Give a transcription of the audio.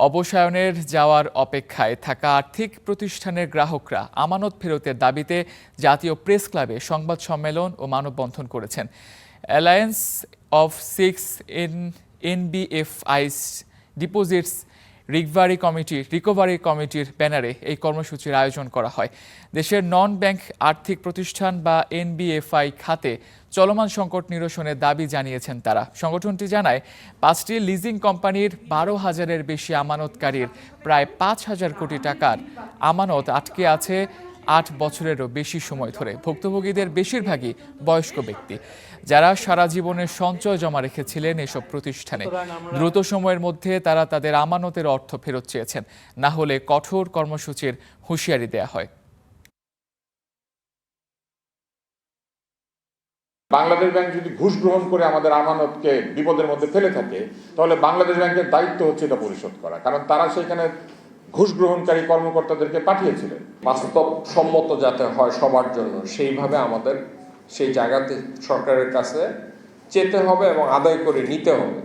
অবসায়নের যাওয়ার অপেক্ষায় থাকা আর্থিক প্রতিষ্ঠানের গ্রাহকরা আমানত ফেরতের দাবিতে জাতীয় প্রেস ক্লাবে সংবাদ সম্মেলন ও মানববন্ধন করেছেন। Alliance of six NBFIs deposits recovery কমিটির ব্যানারে এই কর্মসূচির আয়োজন করা হয়। দেশের নন ব্যাংক আর্থিক প্রতিষ্ঠান বা এনবিএফআই খাতে চলমান সংকট নিরসনের দাবি জানিয়েছেন তারা। সংগঠনটি জানায় 5টি লিজিং কোম্পানির 12,000-এর বেশি আমানতকারীর প্রায় 5,000 কোটি টাকার আমানত আটকে আছে 8 বছরেরও বেশি সময় ধরে। ভুক্তভোগীদের বেশিরভাগই বয়স্ক ব্যক্তি, যারা সারা জীবনের সঞ্চয় জমা রেখেছিলেন এসব প্রতিষ্ঠানে। দ্রুত সময়ের মধ্যে তারা তাদের আমানতের অর্থ ফেরত চেয়েছেন, না হলে কঠোর কর্মসূচির হুঁশিয়ারি দেয়া হয়। বাংলাদেশ ব্যাংক যদি ঘুষ গ্রহণ করে আমাদের আমানতকে বিপদের মধ্যে ফেলে থাকে, তাহলে বাংলাদেশ ব্যাংকের দায়িত্ব হচ্ছে এটা পরিশোধ করা, কারণ তারা সেখানে ঘুষ গ্রহণকারী কর্মকর্তাদেরকে পাঠিয়েছিলেন। বাস্তবসম্মত যাতে হয় সবার জন্য, সেইভাবে আমাদের সেই জায়গাতে সরকারের কাছে চেতে হবে এবং আদায় করে নিতে হবে।